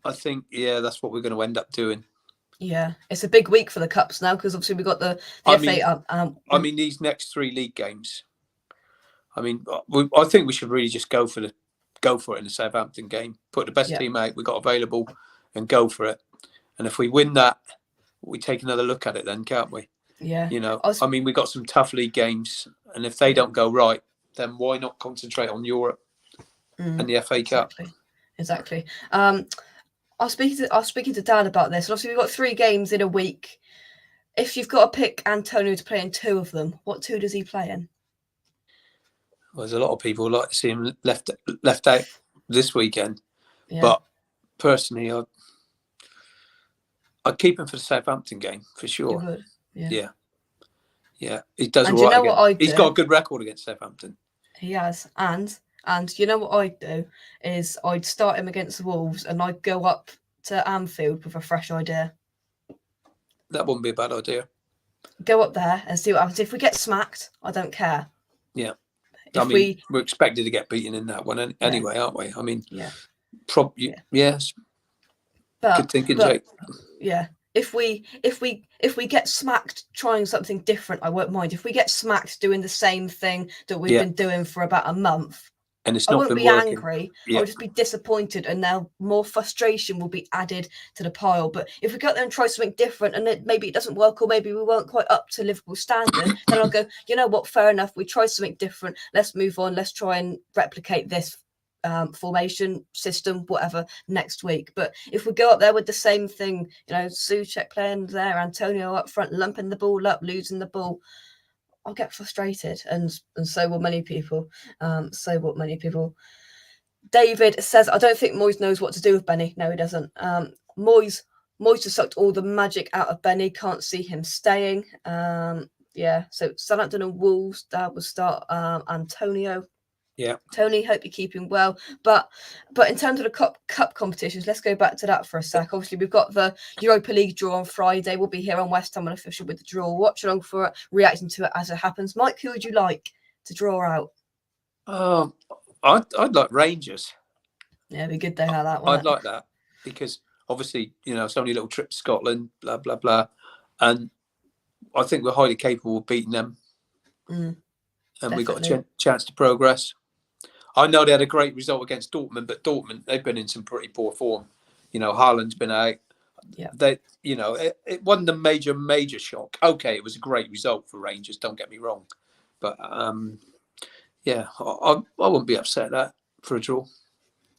that's what we're going to end up doing. Yeah, it's a big week for the cups now, because obviously we got the FA. I mean, these next 3 league games. I mean, I think we should really just go for it in the Southampton game. Put the best team out we got available, and go for it. And if we win that, we take another look at it then, can't we? Yeah. I mean, we got some tough league games, and if they don't go right, then why not concentrate on Europe and the FA Cup? Exactly. I was speaking to Dan about this. And obviously, we've got 3 games in a week. If you've got to pick Antonio to play in 2 of them, what 2 does he play in? Well, there's a lot of people who like to see him left out this weekend. Yeah. But personally, I'd keep him for the Southampton game for sure. You would? Yeah. He does and all right. What I'd do? He's got a good record against Southampton. He has. And you know what I'd do is I'd start him against the Wolves, and I'd go up to Anfield with a fresh idea. That wouldn't be a bad idea. Go up there and see what happens. If we get smacked, I don't care. Yeah. We're expected to get beaten in that one anyway, aren't we? I mean, yes. Good thinking, Jake. Yeah. If we get smacked trying something different, I won't mind. If we get smacked doing the same thing that we've been doing for about a month, and it's I not won't be working. angry. I'll just be disappointed, and now more frustration will be added to the pile. But if we go there and try something different, and maybe it doesn't work, or maybe we weren't quite up to Liverpool standard, then I'll go, you know what, fair enough. We tried something different. Let's move on. Let's try and replicate this formation, system, whatever, next week. But if we go up there with the same thing, Soucek playing there, Antonio up front, lumping the ball up, losing the ball, I'll get frustrated, and so will many people. David says, I don't think Moyes knows what to do with Benny. No, he doesn't. Moyes has sucked all the magic out of Benny. Can't see him staying. So Southampton and Wolves, that will start Antonio. Yeah. Tony, hope you're keeping well. But in terms of the cup competitions, let's go back to that for a sec. Obviously, we've got the Europa League draw on Friday. We'll be here on West Ham Unofficial with the draw. Watch along for it, reacting to it as it happens. Mike, who would you like to draw out? I'd like Rangers. Yeah, it'd be good to have that. I'd like that, because obviously, it's only a little trip to Scotland, blah, blah, blah. And I think we're highly capable of beating them. And we've got a chance to progress. I know they had a great result against Dortmund, but Dortmund, they've been in some pretty poor form. Haaland's been out. Yeah. It wasn't a major shock. Okay, it was a great result for Rangers, don't get me wrong. But, yeah, I wouldn't be upset at that for a draw.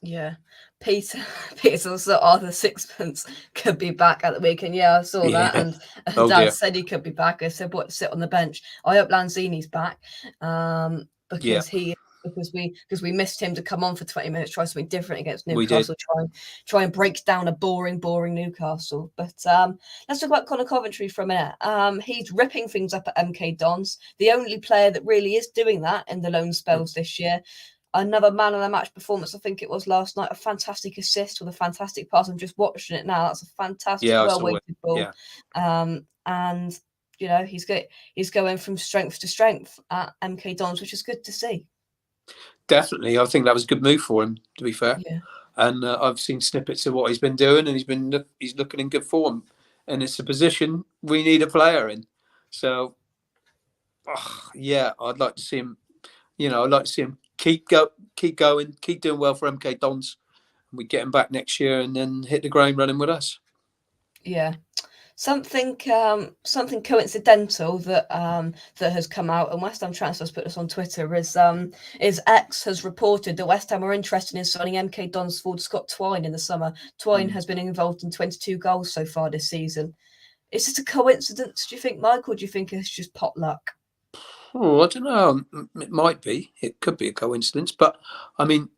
Yeah. Peter also Arthur Sixpence could be back at the weekend. Yeah, I saw that. And Oh, Dad dear. said he could be back. I said, what, sit on the bench? I hope Lanzini's back. Because we missed him to come on for 20 minutes, try something different against Newcastle, try and break down a boring Newcastle. But let's talk about Conor Coventry for a minute. He's ripping things up at MK Dons, the only player that really is doing that in the loan spells this year. Another man of the match performance, I think it was last night. A fantastic assist with a fantastic pass. I'm just watching it now. That's a fantastic, well-weighted ball. Yeah. And he's going from strength to strength at MK Dons, which is good to see. Definitely, I think that was a good move for him, to be fair. Yeah. And I've seen snippets of what he's been doing, and he's looking in good form. And it's a position we need a player in. So, yeah, I'd like to see him. I'd like to see him keep going, keep doing well for MK Dons. We get him back next year, and then hit the ground running with us. Yeah. Something coincidental that has come out, and West Ham Transfers put this on Twitter, is X has reported that West Ham are interested in signing MK Dons forward Scott Twine in the summer. Twine has been involved in 22 goals so far this season. Is this a coincidence, do you think, Michael? Do you think it's just pot luck? Oh, I don't know. It might be. It could be a coincidence. But, I mean,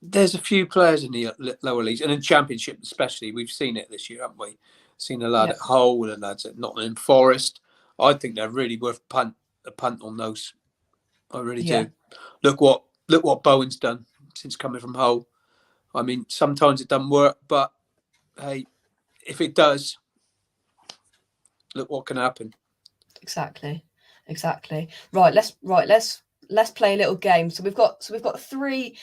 there's a few players in the lower leagues, and in Championship especially. We've seen it this year, haven't we? Seen a lad at Hull and lads at Nottingham Forest. I think they're really worth a punt on those. I really do. Look what Bowen's done since coming from Hull. I mean, sometimes it doesn't work, but hey, if it does, look what can happen. Exactly. Right, let's play a little game. So we've got three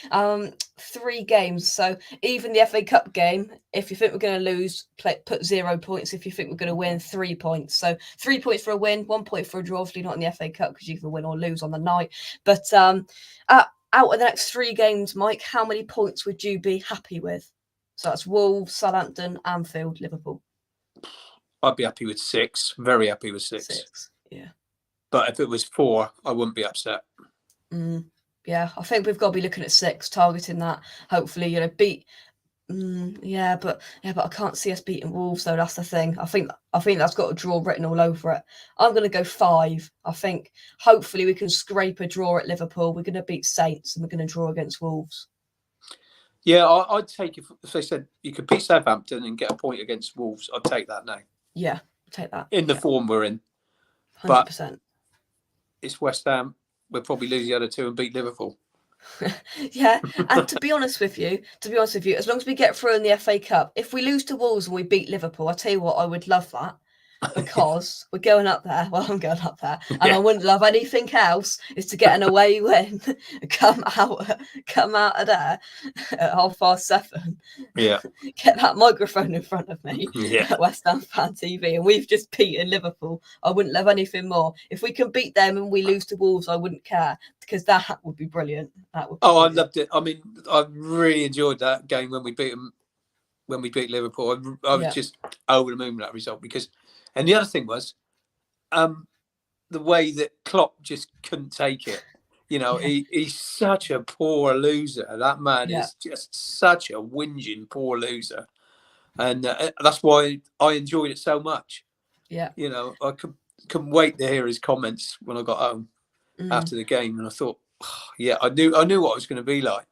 games. So even the FA Cup game, if you think we're going to lose, put 0 points. If you think we're going to win, 3 points. So 3 points for a win, 1 point for a draw. Obviously not in the FA Cup because you can win or lose on the night. But out of the next 3 games, Mike, how many points would you be happy with? So that's Wolves, Southampton, Anfield, Liverpool. I'd be happy with 6. Very happy with 6. Yeah. But if it was 4, I wouldn't be upset. Yeah, I think we've got to be looking at 6, targeting that. Hopefully, beat. But I can't see us beating Wolves though. That's the thing. I think that's got a draw written all over it. I'm going to go 5. I think hopefully we can scrape a draw at Liverpool. We're going to beat Saints and we're going to draw against Wolves. Yeah, I'd take if they said you could beat Southampton and get a point against Wolves. I'd take that now. Yeah, take that. In the form we're in. 100%. But it's West Ham. We'll probably lose the other 2 and beat Liverpool. Yeah, and to be honest with you, as long as we get through in the FA Cup, if we lose to Wolves and we beat Liverpool, I tell you what, I would love that. Because we're going up there. Well, I'm going up there, and I wouldn't love anything else is to get an away win, come out of there at 7:30. Yeah, get that microphone in front of me. Yeah, at West Ham Fan TV, and we've just beaten Liverpool. I wouldn't love anything more. If we can beat them and we lose to Wolves, I wouldn't care because that would be brilliant. That would. I loved it. I mean, I really enjoyed that game when we beat them. When we beat Liverpool, I was just over the moon with that result because. And the other thing was, the way that Klopp just couldn't take it. He's such a poor loser. That man is just such a whinging poor loser, and that's why I enjoyed it so much. Yeah, I couldn't wait to hear his comments when I got home after the game, and I thought, I knew what it was going to be like.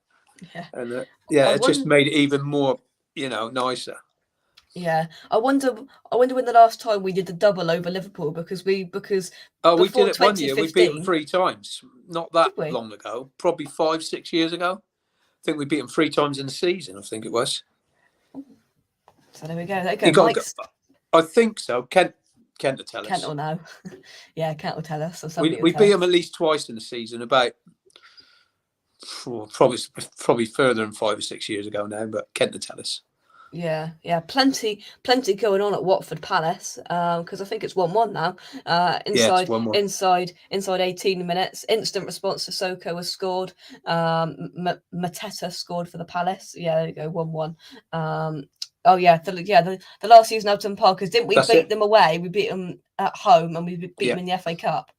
Yeah, and it just made it even more, nicer. Yeah, I wonder when the last time we did the double over Liverpool because we did it one year. We beat them 3 times, not that long ago, probably 5-6 years ago. I think we beat them 3 times in the season. I think it was. So there we go. There you go. I think so. Kent will tell us. Kent will know. Yeah, Kent will tell us. Or we beat them at least twice in the season. About probably further than 5 or 6 years ago now. But Kent will tell us. Yeah, plenty going on at Watford Palace, because I think it's 1-1 now. It's 1-1. Inside 18 minutes, instant response to Soko has scored. Mateta scored for the Palace. Yeah, there you go, 1-1. The last season Upton Park, because didn't we beat them away? We beat them at home, and we beat them in the FA Cup.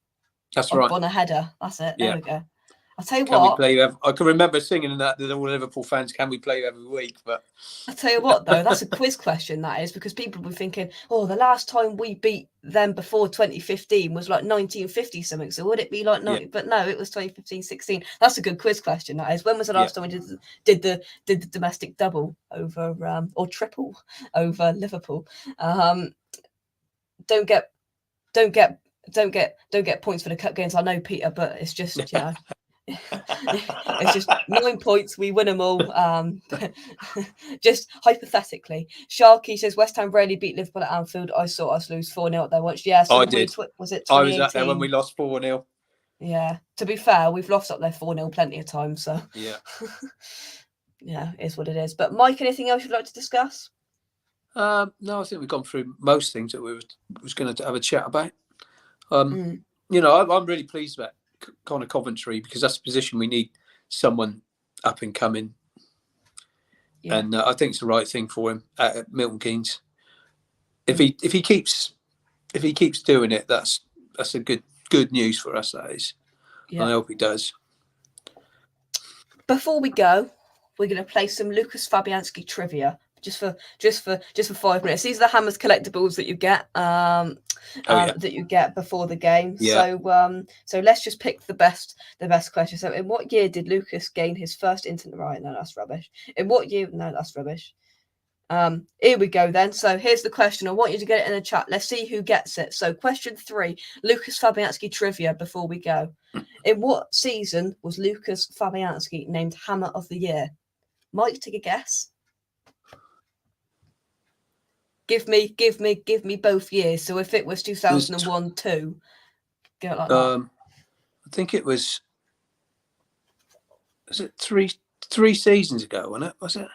That's right. On a header. That's it. There we go. I'll tell you what. We play you I can remember singing that to all Liverpool fans, can we play you every week? But I'll tell you what, though, that's a quiz question, that is, because people will be thinking, oh, the last time we beat them before 2015 was like 1950 something. So would it be like 90? But no, it was 2015-16. That's a good quiz question, that is. When was the last time we did the domestic double over or triple over Liverpool? Don't get points for the cup games. I know, Peter, but it's just it's just 9 points. We win them all. Just hypothetically, Sharky says West Ham rarely beat Liverpool at Anfield. I saw us lose 4-0 there once. Yeah, so I did. Was it 2018? I was at there when we lost 4-0. Yeah. To be fair, we've lost up there 4-0 plenty of times. So yeah, it is what it is. But Mike, anything else you'd like to discuss? No, I think we've gone through most things that we was going to have a chat about. I'm really pleased about Connor Coventry, because that's the position we need, someone up and coming. Yeah. And I think it's the right thing for him at Milton Keynes. If he keeps doing it, that's a good news for us. That is. Yeah. I hope he does. Before we go, we're going to play some Lucas Fabianski trivia. Just for 5 minutes. These are the Hammers collectibles that you get that you get before the game. Yeah. So let's just pick the best question. So in what year did Lucas gain his first internet? Right, no, that's rubbish. In what year? No, that's rubbish. Here we go then. So here's the question. I want you to get it in the chat. Let's see who gets it. So question 3, Lucas Fabianski trivia before we go. In what season was Lucas Fabianski named Hammer of the Year? Mike, take a guess. Give me both years. So if it was 2001-2, go like that. I think it was it three seasons ago, wasn't it? Was it?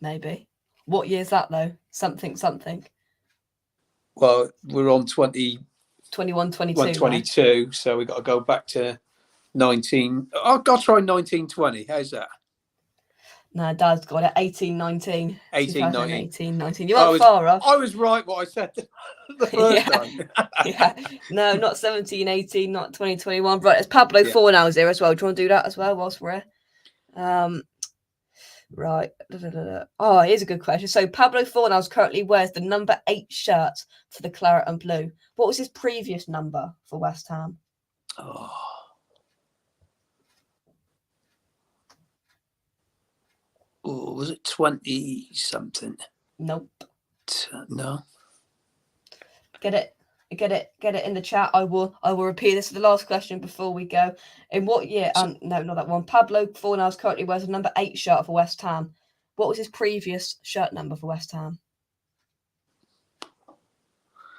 Maybe. What year's that though? Something. Well, we're on 21, 22. Now. So we got to go back to 19. I'll try 1920. How's that? No, Dad's got it. 1819. 1819. You weren't far off. I was right what I said the first time. Yeah. No, not 1718, not 2021. Right, it's Pablo Fornals here as well. Do you want to do that as well whilst we're here? Right. Oh, here's a good question. So Pablo Fornals currently wears the number 8 shirt for the Claret and Blue. What was his previous number for West Ham? Oh, was it 20 something? Nope. No. Get it in the chat. I will repeat this for the last question before we go. In what year? No, not that one. Pablo Fornals currently wears a number 8 shirt for West Ham. What was his previous shirt number for West Ham?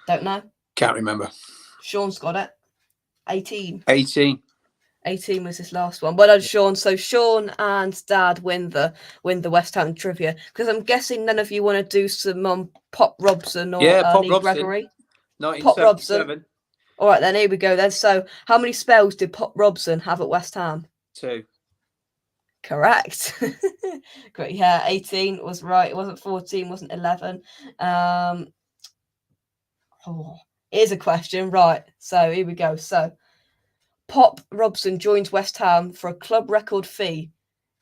Don't know. Can't remember. Sean's got it. 18. 18 was his last one. Well done, Sean. So Sean and Dad win the West Ham trivia, because I'm guessing none of you want to do some Pop Robson or Lee Gregory. Pop Robson. All right, then here we go. Then, so how many spells did Pop Robson have at West Ham? 2. Correct. Great. Yeah, 18 was right. It wasn't 14. Wasn't 11. Here's a question. Right. So here we go. So Pop Robson joined West Ham for a club record fee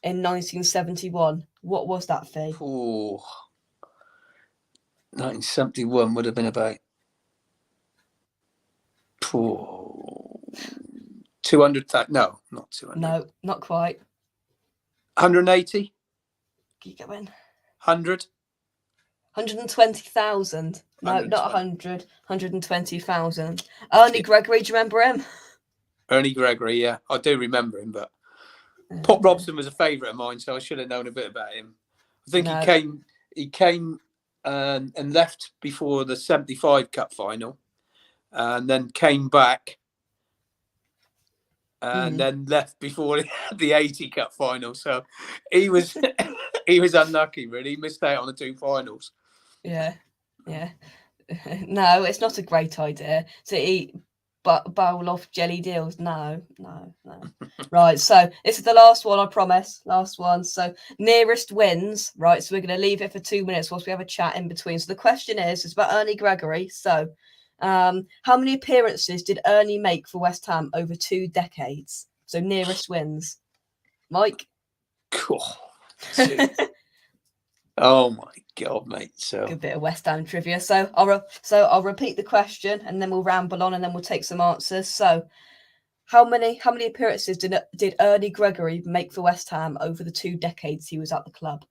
in 1971. What was that fee? 1971 would have been about 200,000. No, not 200. No, not quite. 180. Keep going. 100. 120,000. No, not 100. 120,000. Ernie Gregory, do you remember him? Ernie Gregory, yeah, I do remember him. But Pop Robson was a favourite of mine, so I should have known a bit about him. I think he came and left before the 75 Cup final, and then came back and then left before the 80 Cup final. So he was he was unlucky, really. He missed out on the 2 finals. Yeah. No, it's not a great idea to eat bowl off jelly deals. No. Right, so this is the last one, I promise. Last one. So nearest wins, right? So we're going to leave it for 2 minutes whilst we have a chat in between. So the question is, it's about Ernie Gregory. So how many appearances did Ernie make for West Ham over 2 decades? So nearest wins. Mike? Cool. Oh my God, mate! So good bit of West Ham trivia. So I'll repeat the question, and then we'll ramble on, and then we'll take some answers. So, how many appearances did Ernie Gregory make for West Ham over the 2 decades he was at the club?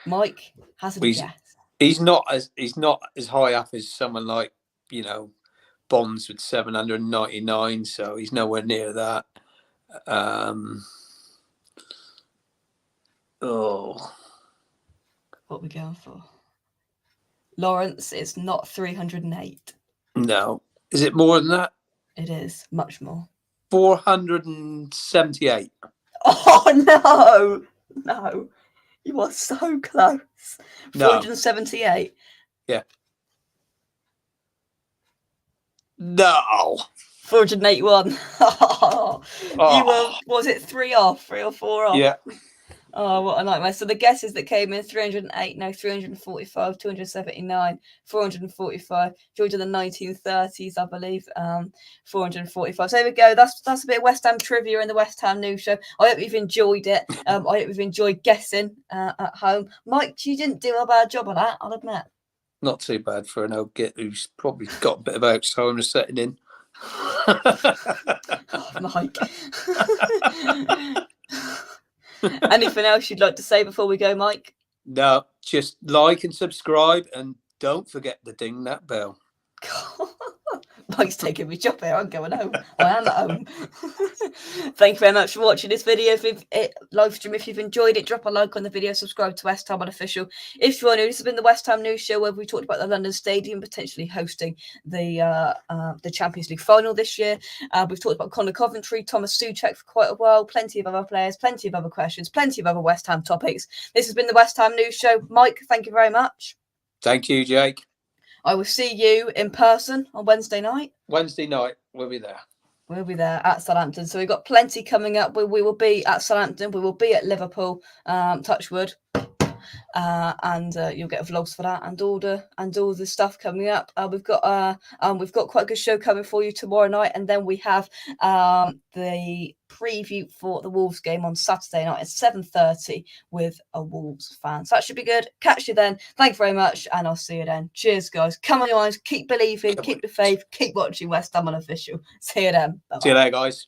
Mike, hazard a guess. He's not as high up as someone like Bonds with 799. So he's nowhere near that. What are we going for? Lawrence, it's not 308. No. Is it more than that? It is much more. 478. Oh, no. You are so close. 478. Yeah. No. 481. You were, was it 3 off? 3 or 4 off? Yeah. Oh, what a nightmare. So the guesses that came in, 308, no, 345, 279, 445. Joined in the 1930s, I believe. 445. So there we go. That's a bit of West Ham trivia in the West Ham News Show. I hope you've enjoyed it. I hope you've enjoyed guessing at home. Mike, you didn't do a bad job of that, I'll admit. Not too bad for an old git who's probably got a bit of Alzheimer's setting in. Oh, Mike. Anything else you'd like to say before we go, Mike? No, just like and subscribe, and don't forget to ding that bell. Mike's taking me job here. I'm going home. I am at home. Thank you very much for watching this video. Live stream, if you've enjoyed it, drop a like on the video, subscribe to West Ham Unofficial. If you are new, this has been the West Ham News Show, where we talked about the London Stadium potentially hosting the Champions League final this year. We've talked about Conor Coventry, Tomas Soucek for quite a while, plenty of other players, plenty of other questions, plenty of other West Ham topics. This has been the West Ham News Show. Mike, thank you very much. Thank you, Jake. I will see you in person on Wednesday night. Wednesday night, we'll be there. We'll be there at Southampton. So we've got plenty coming up. We will be at Southampton. We will be at Liverpool. Touch wood. And you'll get vlogs for that and all the stuff coming up. We've got quite a good show coming for you tomorrow night, and then we have the preview for the Wolves game on Saturday night at 7:30 with a Wolves fan. So that should be good. Catch you then. Thank you very much, and I'll see you then. Cheers, guys. Come on, you guys. Keep believing. Keep the faith. Keep watching West Ham Unofficial. See you then. Bye-bye. See you later, guys.